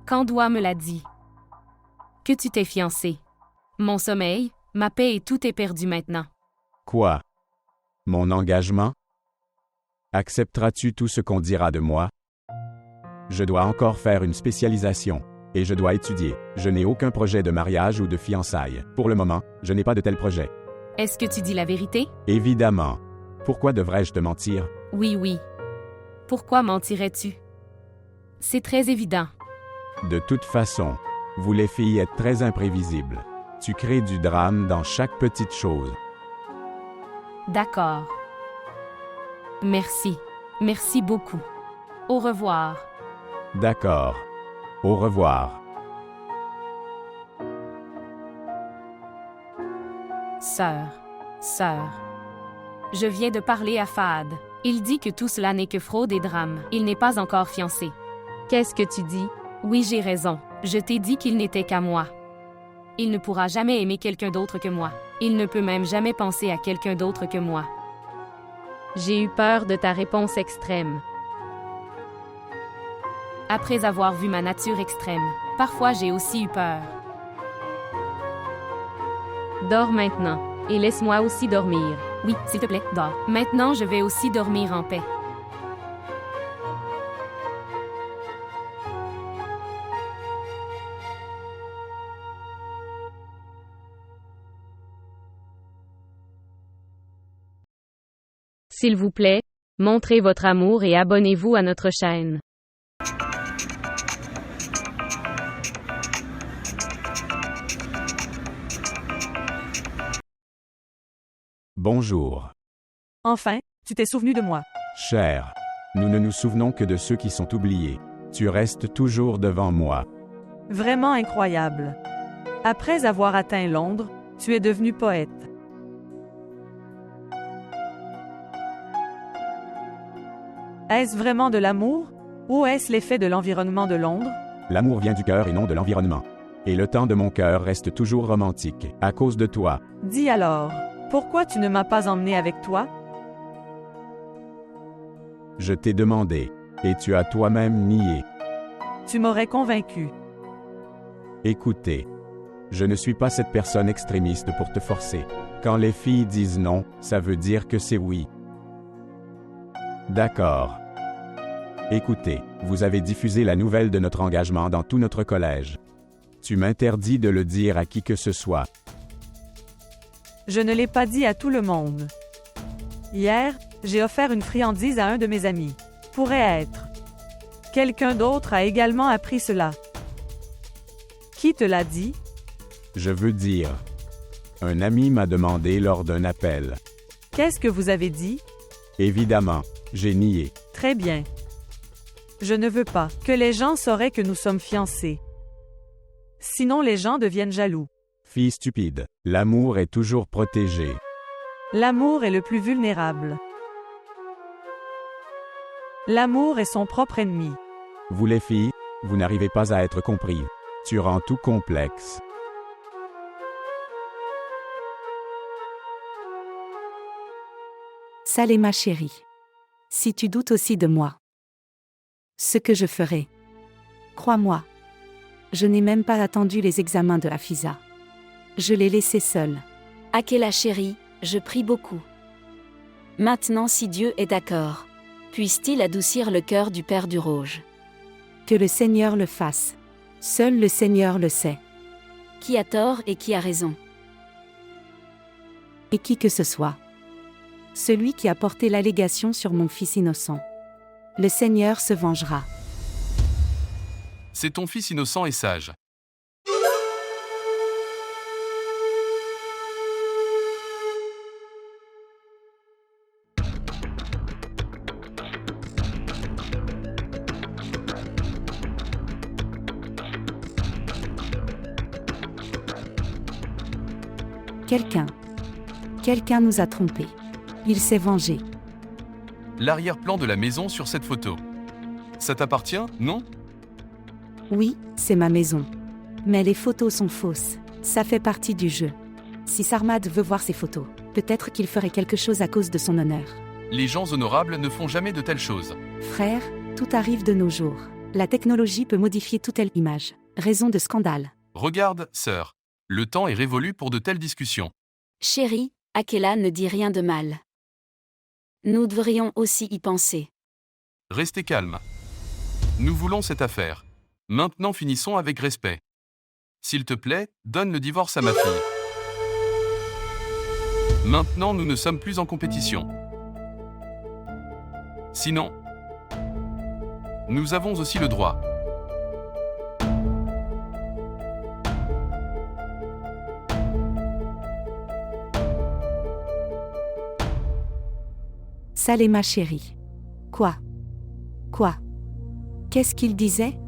Candois me l'a dit. Que tu t'es fiancé. Mon sommeil, ma paix et tout est perdu maintenant. Quoi? Mon engagement? Accepteras-tu tout ce qu'on dira de moi? Je dois encore faire une spécialisation. Et je dois étudier. Je n'ai aucun projet de mariage ou de fiançailles. Pour le moment, je n'ai pas de tel projet. Est-ce que tu dis la vérité? Évidemment. Pourquoi devrais-je te mentir? Oui. Pourquoi mentirais-tu? C'est très évident. De toute façon, vous les filles êtes très imprévisibles. Tu crées du drame dans chaque petite chose. D'accord. Merci. Merci beaucoup. Au revoir. D'accord. Au revoir. Sœur. Je viens de parler à Fahad. Il dit que tout cela n'est que fraude et drame. Il n'est pas encore fiancé. Qu'est-ce que tu dis? Oui, j'ai raison. Je t'ai dit qu'il n'était qu'à moi. Il ne pourra jamais aimer quelqu'un d'autre que moi. Il ne peut même jamais penser à quelqu'un d'autre que moi. J'ai eu peur de ta réponse extrême. Après avoir vu ma nature extrême, parfois j'ai aussi eu peur. Dors maintenant, et laisse-moi aussi dormir. Oui, s'il te plaît, dors. Maintenant, je vais aussi dormir en paix. S'il vous plaît, montrez votre amour et abonnez-vous à notre chaîne. Bonjour. Enfin, tu t'es souvenu de moi. Cher, nous ne nous souvenons que de ceux qui sont oubliés. Tu restes toujours devant moi. Vraiment incroyable. Après avoir atteint Londres, tu es devenu poète. Est-ce vraiment de l'amour? Ou est-ce l'effet de l'environnement de Londres? L'amour vient du cœur et non de l'environnement. Et le temps de mon cœur reste toujours romantique, à cause de toi. Dis alors, pourquoi tu ne m'as pas emmené avec toi? Je t'ai demandé, et tu as toi-même nié. Tu m'aurais convaincu. Écoutez, je ne suis pas cette personne extrémiste pour te forcer. Quand les filles disent non, ça veut dire que c'est oui. D'accord. Écoutez, vous avez diffusé la nouvelle de notre engagement dans tout notre collège. Tu m'interdis de le dire à qui que ce soit. Je ne l'ai pas dit à tout le monde. Hier, j'ai offert une friandise à un de mes amis. Pourrait être. Quelqu'un d'autre a également appris cela. Qui te l'a dit? Je veux dire. Un ami m'a demandé lors d'un appel. Qu'est-ce que vous avez dit? Évidemment, j'ai nié. Très bien. Je ne veux pas que les gens sauraient que nous sommes fiancés. Sinon les gens deviennent jaloux. Fille stupide, l'amour est toujours protégé. L'amour est le plus vulnérable. L'amour est son propre ennemi. Vous les filles, vous n'arrivez pas à être compris. Tu rends tout complexe. Salé ma chérie. Si tu doutes aussi de moi. Ce que je ferai. Crois-moi. Je n'ai même pas attendu les examens de Hafiza. Je l'ai laissée seule. Akela chérie, je prie beaucoup. Maintenant si Dieu est d'accord, puisse-t-il adoucir le cœur du père du Rouge? Que le Seigneur le fasse. Seul le Seigneur le sait. Qui a tort et qui a raison? Et qui que ce soit. Celui qui a porté l'allégation sur mon fils innocent. Le Seigneur se vengera. C'est ton fils innocent et sage. Quelqu'un nous a trompés. Il s'est vengé. L'arrière-plan de la maison sur cette photo. Ça t'appartient, non? Oui, c'est ma maison. Mais les photos sont fausses. Ça fait partie du jeu. Si Sarmad veut voir ces photos, peut-être qu'il ferait quelque chose à cause de son honneur. Les gens honorables ne font jamais de telles choses. Frère, tout arrive de nos jours. La technologie peut modifier toute telle image. Raison de scandale. Regarde, sœur. Le temps est révolu pour de telles discussions. Chérie, Akela ne dit rien de mal. Nous devrions aussi y penser. Restez calme. Nous voulons cette affaire. Maintenant finissons avec respect. S'il te plaît, donne le divorce à ma fille. Maintenant nous ne sommes plus en compétition. Sinon, nous avons aussi le droit. Salema chérie. Quoi? Qu'est-ce qu'il disait?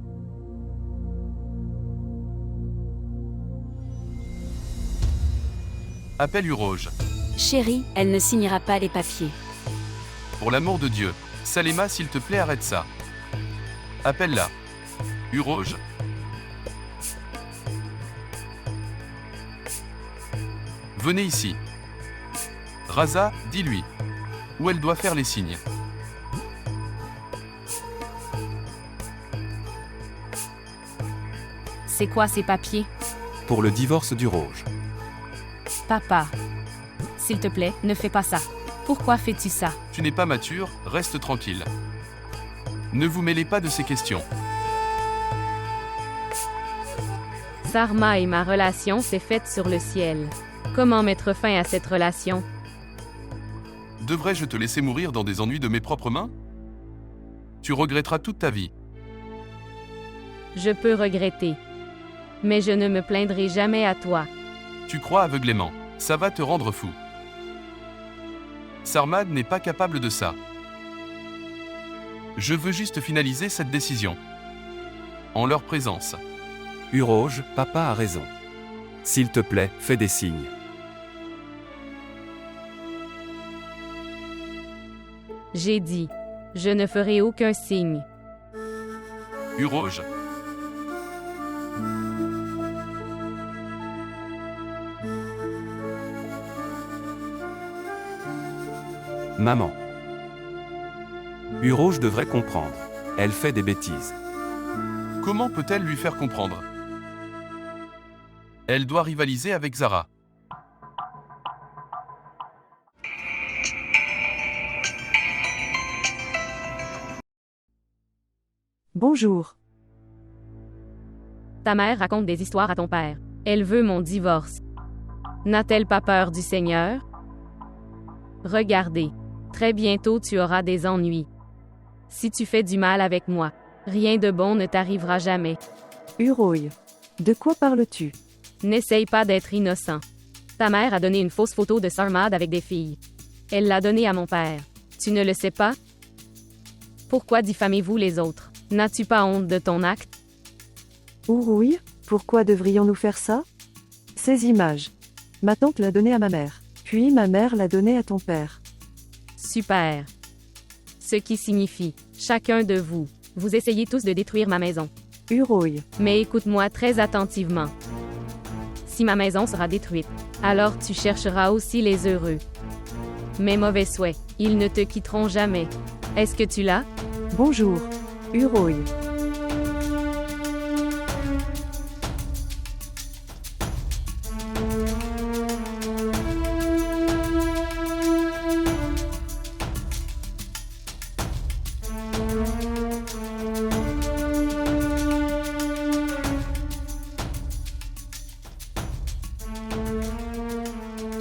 Appelle Uroge. Chérie, elle ne signera pas les papiers. Pour l'amour de Dieu, Salema, s'il te plaît, arrête ça. Appelle-la. Uroge. Venez ici. Raza, dis-lui. Où elle doit faire les signes. C'est quoi ces papiers? Pour le divorce d'Uroge. Papa. S'il te plaît, ne fais pas ça. Pourquoi fais-tu ça? Tu n'es pas mature, reste tranquille. Ne vous mêlez pas de ces questions. Sarma et ma relation s'est faite sur le ciel. Comment mettre fin à cette relation? Devrais-je te laisser mourir dans des ennuis de mes propres mains? Tu regretteras toute ta vie. Je peux regretter. Mais je ne me plaindrai jamais à toi. Tu crois aveuglément. Ça va te rendre fou. Sarmad n'est pas capable de ça. Je veux juste finaliser cette décision. En leur présence. Uroge, papa a raison. S'il te plaît, fais des signes. J'ai dit. Je ne ferai aucun signe. Uroge. Maman. Uroge devrait comprendre. Elle fait des bêtises. Comment peut-elle lui faire comprendre? Elle doit rivaliser avec Zara. Bonjour. Ta mère raconte des histoires à ton père. Elle veut mon divorce. N'a-t-elle pas peur du Seigneur? Regardez. Très bientôt tu auras des ennuis. Si tu fais du mal avec moi, rien de bon ne t'arrivera jamais. Uroy. De quoi parles-tu? N'essaye pas d'être innocent. Ta mère a donné une fausse photo de Sarmad avec des filles. Elle l'a donnée à mon père. Tu ne le sais pas? Pourquoi diffamez-vous les autres? N'as-tu pas honte de ton acte? Uroy, pourquoi devrions-nous faire ça? Ces images. Ma tante l'a donnée à ma mère. Puis ma mère l'a donnée à ton père. Super. Ce qui signifie, chacun de vous, vous essayez tous de détruire ma maison. Uroy. Mais écoute-moi très attentivement. Si ma maison sera détruite, alors tu chercheras aussi les heureux. Mes mauvais souhaits, ils ne te quitteront jamais. Est-ce que tu l'as? Bonjour. Uroy.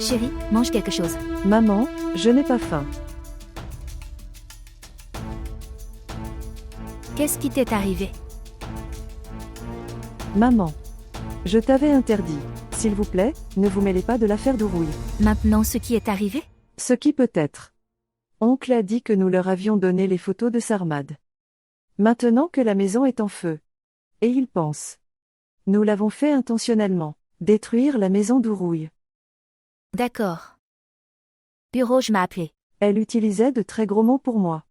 Chérie, mange quelque chose. Maman, je n'ai pas faim. Qu'est-ce qui t'est arrivé? Maman. Je t'avais interdit. S'il vous plaît, ne vous mêlez pas de l'affaire d'Uroy. Maintenant ce qui est arrivé? Ce qui peut être. Oncle a dit que nous leur avions donné les photos de Sarmad. Maintenant que la maison est en feu. Et il pense. Nous l'avons fait intentionnellement. Détruire la maison d'Uroy. D'accord. Uroge m'a appelé. Elle utilisait de très gros mots pour moi.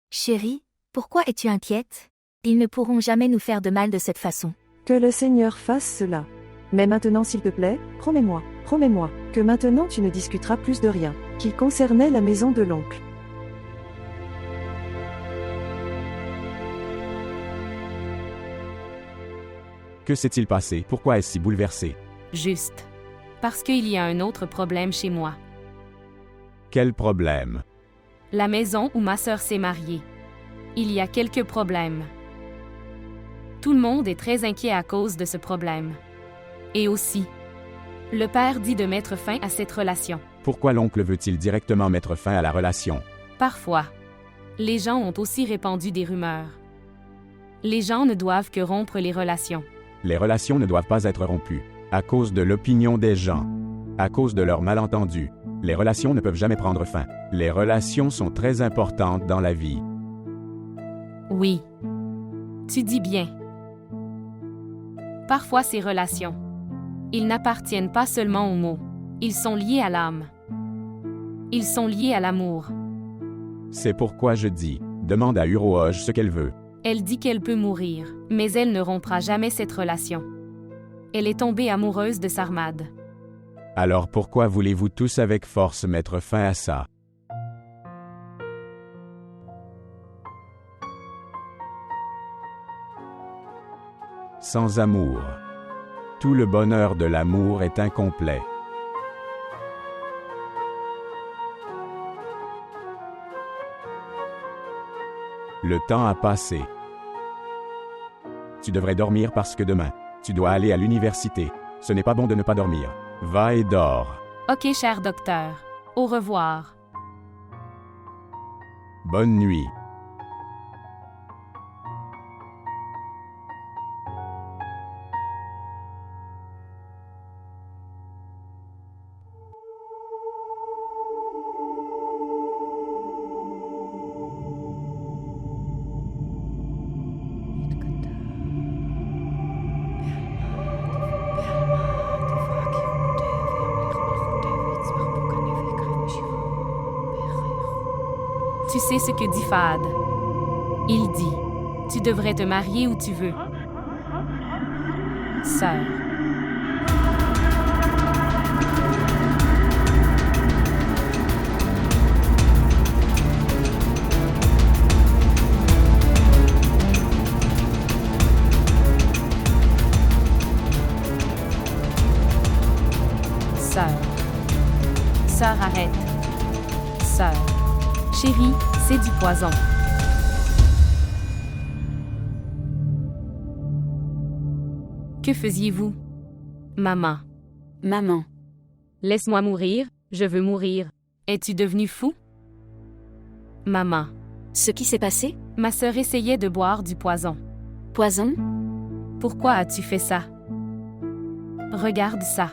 Chérie, pourquoi es-tu inquiète? Ils ne pourront jamais nous faire de mal de cette façon. Que le Seigneur fasse cela. Mais maintenant s'il te plaît, promets-moi, que maintenant tu ne discuteras plus de rien, qui concernait la maison de l'oncle. Que s'est-il passé? Pourquoi est-ce si bouleversé? Juste. Parce qu'il y a un autre problème chez moi. Quel problème? La maison où ma sœur s'est mariée. Il y a quelques problèmes. Tout le monde est très inquiet à cause de ce problème. Et aussi, le père dit de mettre fin à cette relation. Pourquoi l'oncle veut-il directement mettre fin à la relation? Parfois, les gens ont aussi répandu des rumeurs. Les gens ne doivent que rompre les relations. Les relations ne doivent pas être rompues. À cause de l'opinion des gens. À cause de leurs malentendus. Les relations ne peuvent jamais prendre fin. Les relations sont très importantes dans la vie. Oui. Tu dis bien. Parfois ces relations. Ils n'appartiennent pas seulement aux mots. Ils sont liés à l'âme. Ils sont liés à l'amour. C'est pourquoi je dis, demande à Urooj ce qu'elle veut. Elle dit qu'elle peut mourir, mais elle ne rompra jamais cette relation. Elle est tombée amoureuse de Sarmad. Alors pourquoi voulez-vous tous avec force mettre fin à ça? Sans amour. Tout le bonheur de l'amour est incomplet. Le temps a passé. Tu devrais dormir parce que demain, tu dois aller à l'université. Ce n'est pas bon de ne pas dormir. Va et dors. Ok, cher docteur. Au revoir. Bonne nuit. Tu sais ce que dit Fahad. Il dit, tu devrais te marier où tu veux. Sœur. Sœur. Sœur, arrête. Sœur. Chérie, c'est du poison. Que faisiez-vous? Maman. Maman. Laisse-moi mourir, je veux mourir. Es-tu devenu fou? Maman. Ce qui s'est passé? Ma sœur essayait de boire du poison. Poison? Pourquoi as-tu fait ça? Regarde ça.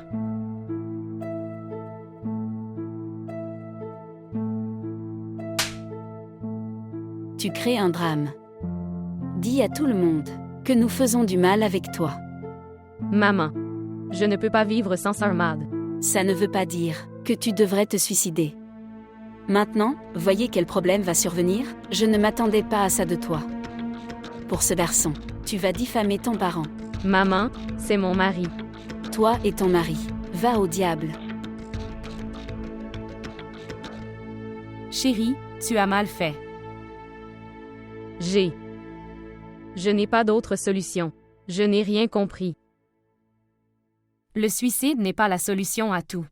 Tu crées un drame. Dis à tout le monde que nous faisons du mal avec toi. Maman. Je ne peux pas vivre sans Sarmad. Ça ne veut pas dire que tu devrais te suicider. Maintenant, voyez quel problème va survenir? Je ne m'attendais pas à ça de toi. Pour ce garçon, tu vas diffamer ton parent. Maman, c'est mon mari. Toi et ton mari, va au diable. Chérie, tu as mal fait. Je n'ai pas d'autre solution. Je n'ai rien compris. Le suicide n'est pas la solution à tout.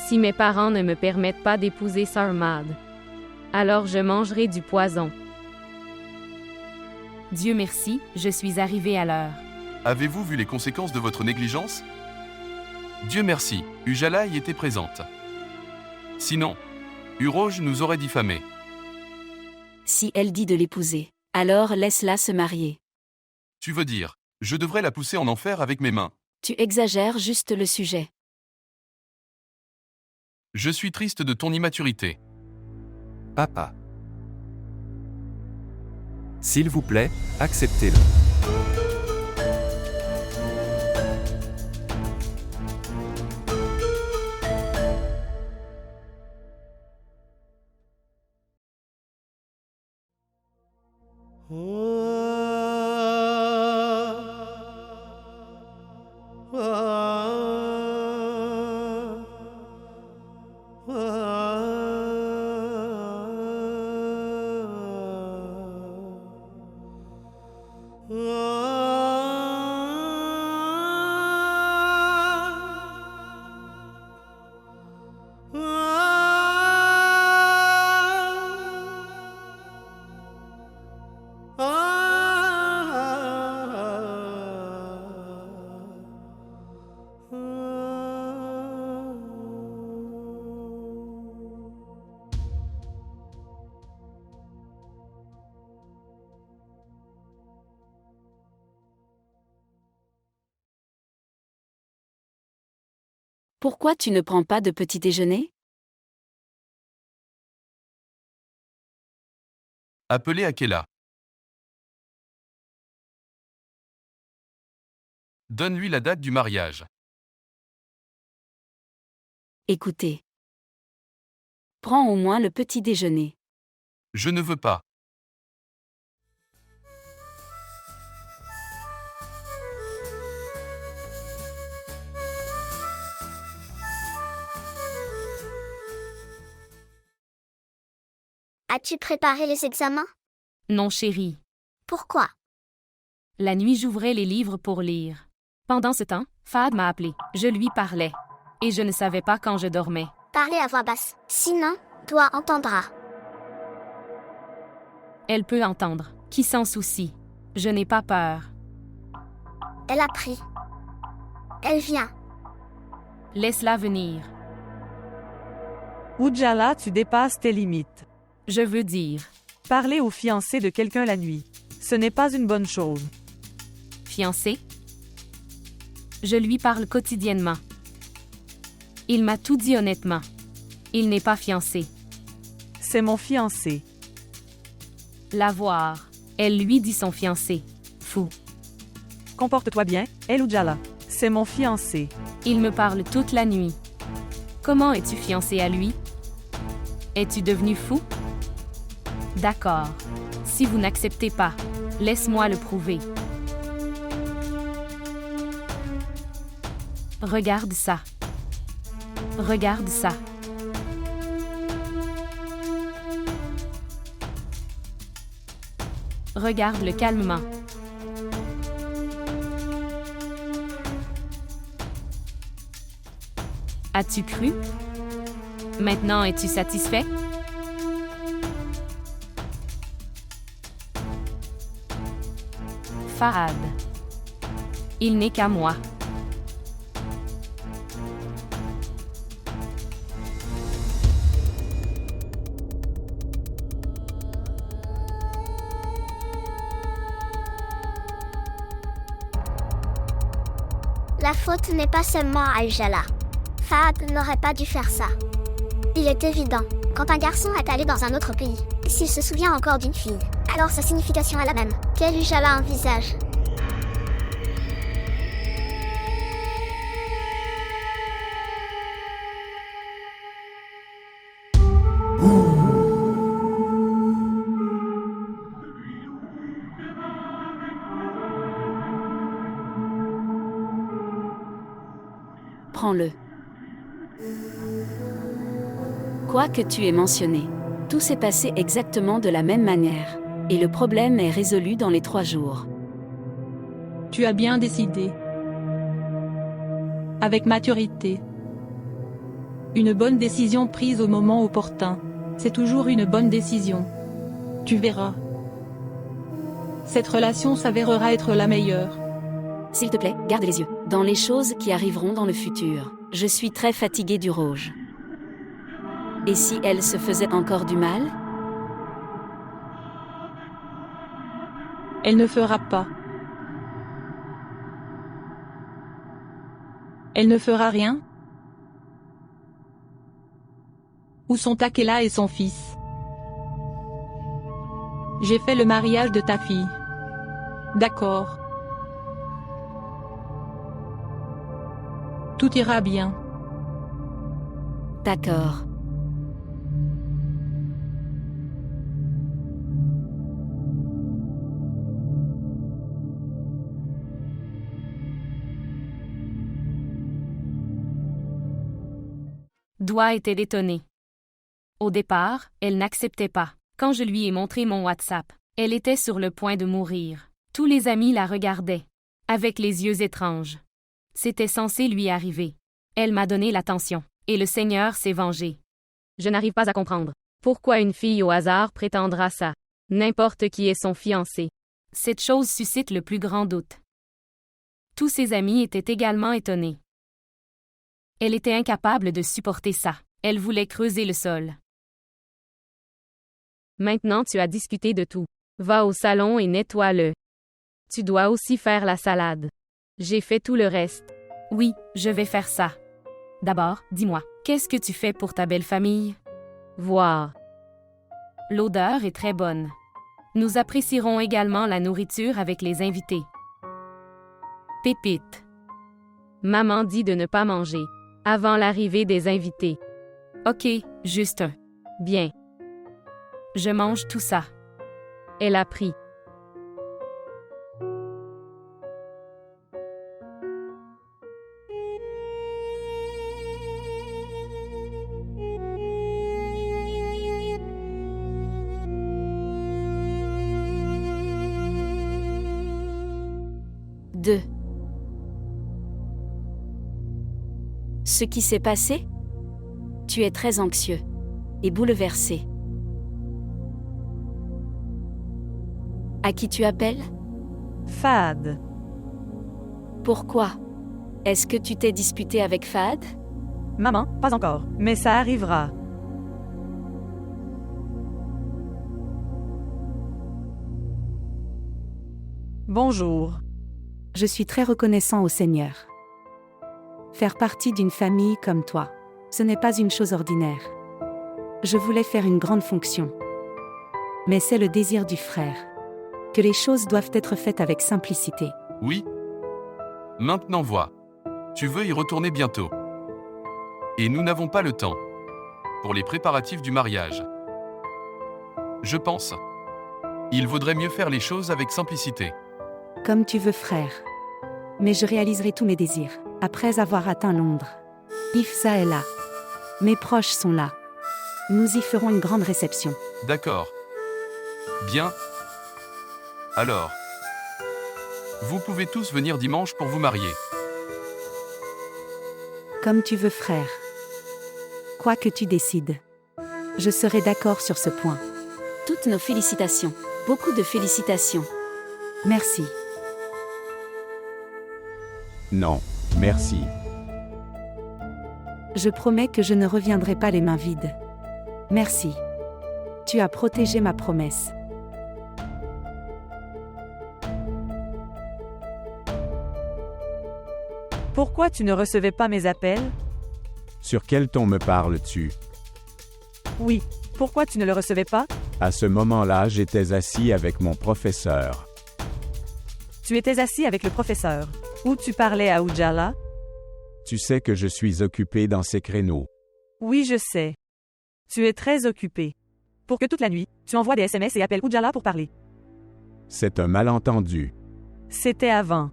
Si mes parents ne me permettent pas d'épouser Sarmad, alors je mangerai du poison. Dieu merci, je suis arrivée à l'heure. Avez-vous vu les conséquences de votre négligence? Dieu merci, Ujala y était présente. Sinon, Urooj nous aurait diffamés. Si elle dit de l'épouser, alors laisse-la se marier. Tu veux dire, je devrais la pousser en enfer avec mes mains. Tu exagères juste le sujet. Je suis triste de ton immaturité. Papa. S'il vous plaît, acceptez-le. Pourquoi tu ne prends pas de petit déjeuner? Appelez Akela. Donne-lui la date du mariage. Écoutez. Prends au moins le petit déjeuner. Je ne veux pas. As-tu préparé les examens? Non, chérie. Pourquoi? La nuit, j'ouvrais les livres pour lire. Pendant ce temps, Fahad m'a appelé. Je lui parlais. Et je ne savais pas quand je dormais. Parlez à voix basse. Sinon, toi entendra. Elle peut entendre. Qui s'en soucie? Je n'ai pas peur. Elle a pris. Elle vient. Laisse-la venir. Ujala, tu dépasses tes limites. Je veux dire. Parler au fiancé de quelqu'un la nuit. Ce n'est pas une bonne chose. Fiancé? Je lui parle quotidiennement. Il m'a tout dit honnêtement. Il n'est pas fiancé. C'est mon fiancé. La voir. Elle lui dit son fiancé. Fou. Comporte-toi bien, El Ujala. C'est mon fiancé. Il me parle toute la nuit. Comment es-tu fiancé à lui? Es-tu devenu fou? D'accord. Si vous n'acceptez pas, laisse-moi le prouver. Regarde ça. Regarde ça. Regarde-le calmement. As-tu cru? Maintenant, es-tu satisfait? Fahad. Il n'est qu'à moi. La faute n'est pas seulement à Ujala. Fahad n'aurait pas dû faire ça. Il est évident, quand un garçon est allé dans un autre pays, s'il se souvient encore d'une fille, alors sa signification est la même. Quel Ujala envisage? Prends-le. Quoi que tu aies mentionné, tout s'est passé exactement de la même manière, et le problème est résolu dans les 3 jours. Tu as bien décidé. Avec maturité. Une bonne décision prise au moment opportun, c'est toujours une bonne décision. Tu verras. Cette relation s'avérera être la meilleure. S'il te plaît, garde les yeux dans les choses qui arriveront dans le futur. Je suis très fatiguée du rouge. Et si elle se faisait encore du mal? Elle ne fera pas. Elle ne fera rien? Où sont Akela et son fils? J'ai fait le mariage de ta fille. D'accord. Tout ira bien. D'accord. Doua était étonnée. Au départ, elle n'acceptait pas. Quand je lui ai montré mon WhatsApp, elle était sur le point de mourir. Tous les amis la regardaient, avec les yeux étranges. C'était censé lui arriver. Elle m'a donné l'attention, et le Seigneur s'est vengé. Je n'arrive pas à comprendre. Pourquoi une fille au hasard prétendra ça? N'importe qui est son fiancé. Cette chose suscite le plus grand doute. Tous ses amis étaient également étonnés. Elle était incapable de supporter ça. Elle voulait creuser le sol. Maintenant tu as discuté de tout. Va au salon et nettoie-le. Tu dois aussi faire la salade. J'ai fait tout le reste. Oui, je vais faire ça. D'abord, dis-moi, qu'est-ce que tu fais pour ta belle famille? Voir. L'odeur est très bonne. Nous apprécierons également la nourriture avec les invités. Pépite. Maman dit de ne pas manger avant l'arrivée des invités. Ok, juste un. Bien. Je mange tout ça. Elle a pris. Deux. Ce qui s'est passé? Tu es très anxieux et bouleversé. À qui tu appelles? Fahad. Pourquoi? Est-ce que tu t'es disputé avec Fahad? Maman, pas encore, mais ça arrivera. Bonjour. Je suis très reconnaissant au Seigneur. Faire partie d'une famille comme toi, ce n'est pas une chose ordinaire. Je voulais faire une grande fonction. Mais c'est le désir du frère. Que les choses doivent être faites avec simplicité. Oui. Maintenant vois. Tu veux y retourner bientôt. Et nous n'avons pas le temps. Pour les préparatifs du mariage. Je pense. Il vaudrait mieux faire les choses avec simplicité. Comme tu veux, frère. Mais je réaliserai tous mes désirs, après avoir atteint Londres. Ifsa est là. Mes proches sont là. Nous y ferons une grande réception. D'accord. Bien. Alors. Vous pouvez tous venir dimanche pour vous marier. Comme tu veux, frère. Quoi que tu décides. Je serai d'accord sur ce point. Toutes nos félicitations. Beaucoup de félicitations. Merci. Non, merci. Je promets que je ne reviendrai pas les mains vides. Merci. Tu as protégé ma promesse. Pourquoi tu ne recevais pas mes appels? Sur quel ton me parles-tu? Oui. Pourquoi tu ne le recevais pas? À ce moment-là, j'étais assis avec mon professeur. Tu étais assis avec le professeur. Ou tu parlais à Ujala? Tu sais que je suis occupé dans ces créneaux. Oui, je sais. Tu es très occupé. Pour que toute la nuit, tu envoies des SMS et appelles Ujala pour parler. C'est un malentendu. C'était avant.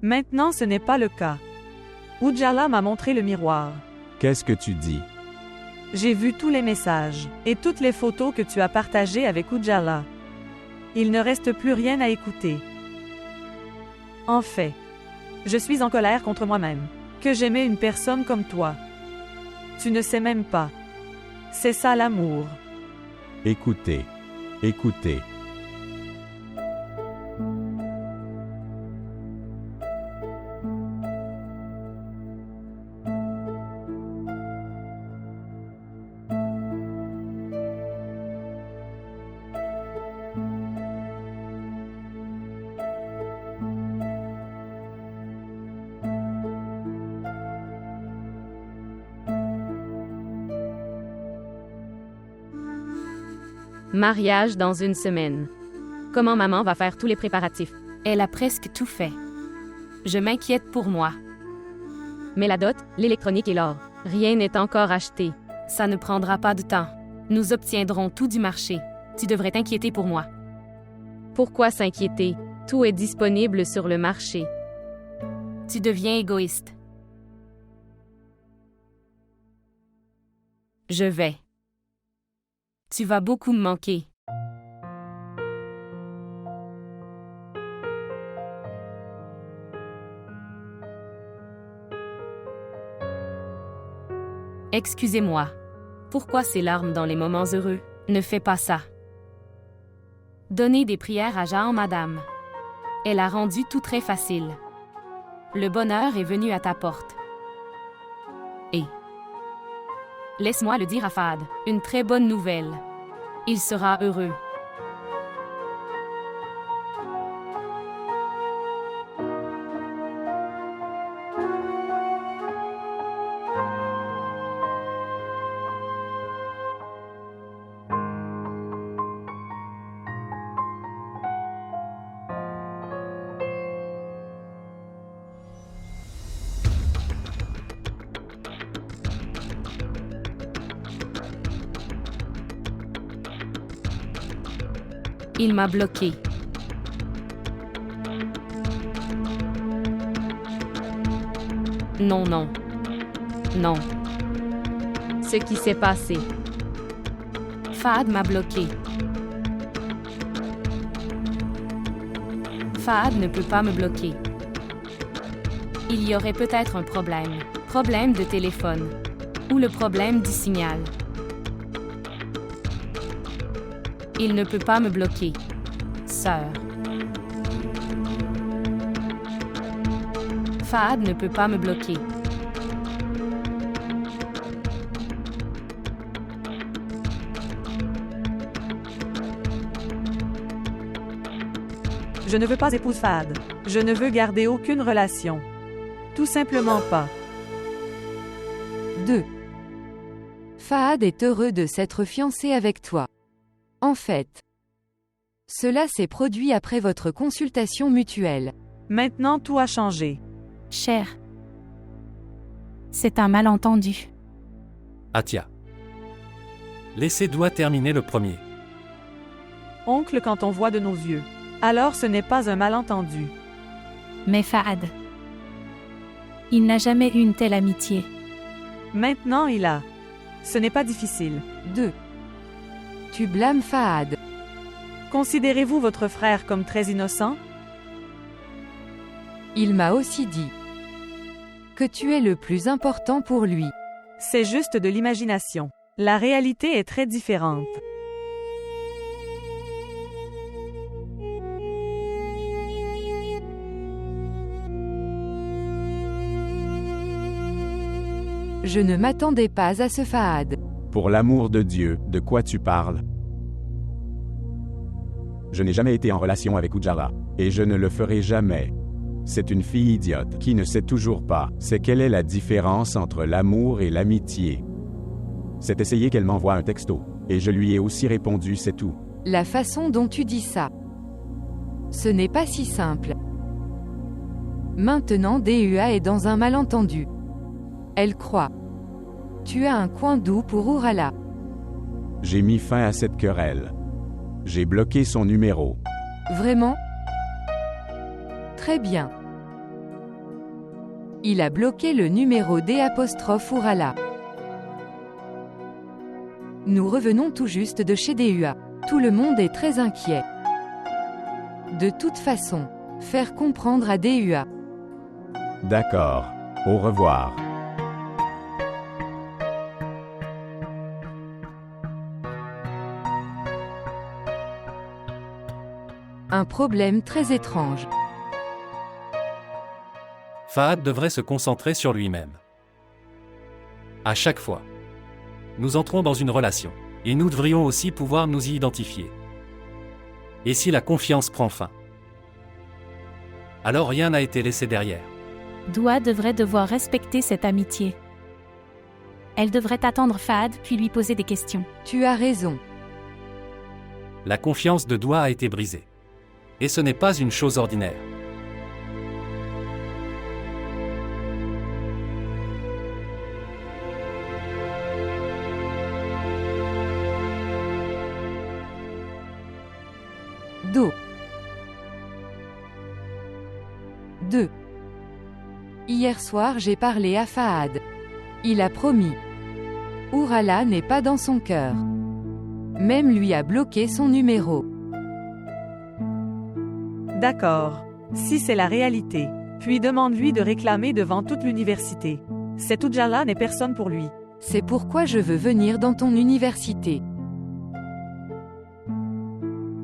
Maintenant, ce n'est pas le cas. Ujala m'a montré le miroir. Qu'est-ce que tu dis? J'ai vu tous les messages et toutes les photos que tu as partagées avec Ujala. Il ne reste plus rien à écouter. En fait, je suis en colère contre moi-même. Que j'aimais une personne comme toi. Tu ne sais même pas. C'est ça l'amour. Écoutez. Écoutez. Mariage dans une semaine. Comment maman va faire tous les préparatifs? Elle a presque tout fait. Je m'inquiète pour moi. Mais la dot, l'électronique et l'or, rien n'est encore acheté. Ça ne prendra pas de temps. Nous obtiendrons tout du marché. Tu devrais t'inquiéter pour moi. Pourquoi s'inquiéter? Tout est disponible sur le marché. Tu deviens égoïste. Je vais. Tu vas beaucoup me manquer. Excusez-moi. Pourquoi ces larmes dans les moments heureux? Ne fais pas ça. Donnez des prières à Jean, madame. Elle a rendu tout très facile. Le bonheur est venu à ta porte. Et laisse-moi le dire à Fahad, une très bonne nouvelle. Il sera heureux. Il m'a bloqué. Non, non. Non. Ce qui s'est passé. Fahad m'a bloqué. Fahad ne peut pas me bloquer. Il y aurait peut-être un problème. Problème de téléphone. Ou le problème du signal. Il ne peut pas me bloquer. Sœur. Fahad ne peut pas me bloquer. Je ne veux pas épouser Fahad. Je ne veux garder aucune relation. Tout simplement pas. 2. Fahad est heureux de s'être fiancé avec toi. En fait, cela s'est produit après votre consultation mutuelle. Maintenant tout a changé. Cher. C'est un malentendu. Atia. Laissez-moi terminer le premier. Oncle, quand on voit de nos yeux. Alors ce n'est pas un malentendu. Mais Fahad. Il n'a jamais eu une telle amitié. Maintenant il a. Ce n'est pas difficile. 2. Tu blâmes Fahad. Considérez-vous votre frère comme très innocent? Il m'a aussi dit que tu es le plus important pour lui. C'est juste de l'imagination. La réalité est très différente. Je ne m'attendais pas à ce Fahad. Pour l'amour de Dieu, de quoi tu parles? Je n'ai jamais été en relation avec Ujala, et je ne le ferai jamais. C'est une fille idiote qui ne sait toujours pas c'est quelle est la différence entre l'amour et l'amitié. C'est essayer qu'elle m'envoie un texto, et je lui ai aussi répondu c'est tout. La façon dont tu dis ça. Ce n'est pas si simple. Maintenant DUA est dans un malentendu. Elle croit. Tu as un coin doux pour Urala. J'ai mis fin à cette querelle. J'ai bloqué son numéro. Vraiment? Très bien. Il a bloqué le numéro d'Urala. Nous revenons tout juste de chez DUA. Tout le monde est très inquiet. De toute façon, faire comprendre à DUA. D'accord. Au revoir. Un problème très étrange. Fahad devrait se concentrer sur lui-même. À chaque fois, nous entrons dans une relation, et nous devrions aussi pouvoir nous y identifier. Et si la confiance prend fin, alors rien n'a été laissé derrière. Doua devrait devoir respecter cette amitié. Elle devrait attendre Fahad puis lui poser des questions. Tu as raison. La confiance de Doua a été brisée. Et ce n'est pas une chose ordinaire. Do. 2. Hier soir j'ai parlé à Fahad. Il a promis. Urala n'est pas dans son cœur. Même lui a bloqué son numéro. D'accord. Si c'est la réalité. Puis demande-lui de réclamer devant toute l'université. Cet Ujala n'est personne pour lui. C'est pourquoi je veux venir dans ton université.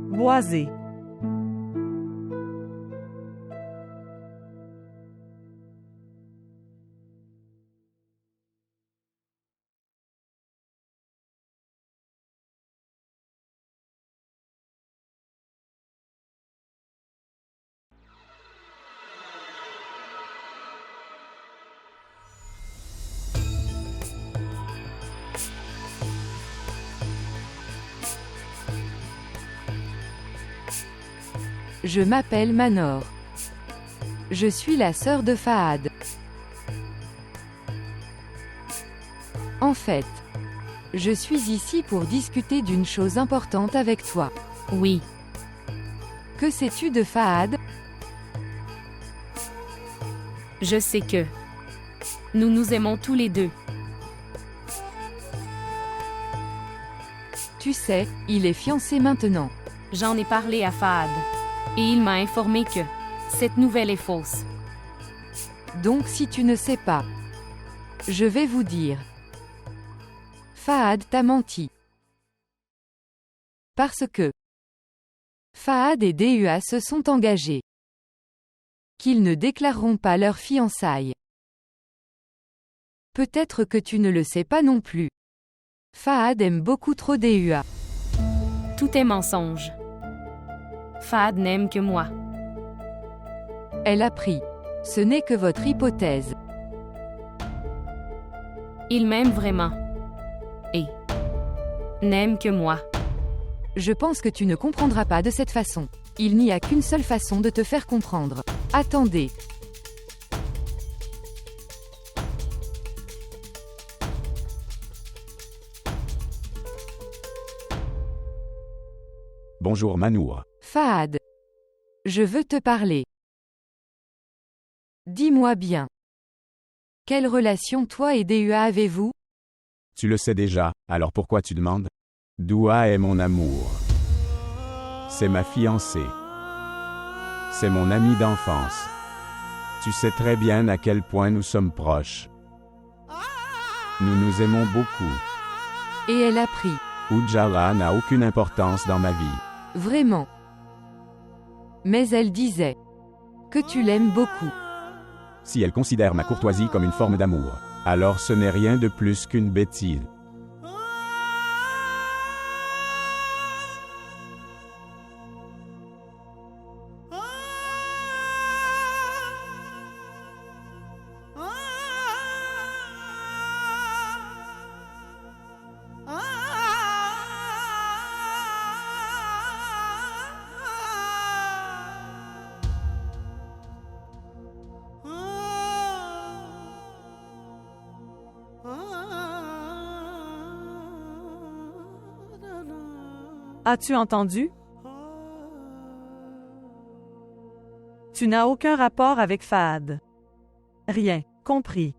Boisé. Je m'appelle Manor. Je suis la sœur de Fahad. En fait, je suis ici pour discuter d'une chose importante avec toi. Oui. Que sais-tu de Fahad? Je sais que nous nous aimons tous les deux. Tu sais, il est fiancé maintenant. J'en ai parlé à Fahad. Et il m'a informé que cette nouvelle est fausse. Donc si tu ne sais pas, je vais vous dire. Fahad t'a menti. Parce que Fahad et DUA se sont engagés qu'ils ne déclareront pas leur fiançailles. Peut-être que tu ne le sais pas non plus. Fahad aime beaucoup trop DUA. Tout est mensonge. Fahad n'aime que moi. Elle a pris. Ce n'est que votre hypothèse. Il m'aime vraiment. Et n'aime que moi. Je pense que tu ne comprendras pas de cette façon. Il n'y a qu'une seule façon de te faire comprendre. Attendez. Bonjour Manour. Fahad. Je veux te parler. Dis-moi bien. Quelle relation toi et DUA avez-vous? Tu le sais déjà, alors pourquoi tu demandes? Doua est mon amour. C'est ma fiancée. C'est mon amie d'enfance. Tu sais très bien à quel point nous sommes proches. Nous nous aimons beaucoup. Et elle a pris. Ujala n'a aucune importance dans ma vie. Vraiment. Mais elle disait que tu l'aimes beaucoup. Si elle considère ma courtoisie comme une forme d'amour, alors ce n'est rien de plus qu'une bêtise. As-tu entendu? Tu n'as aucun rapport avec Fahad. Rien, compris.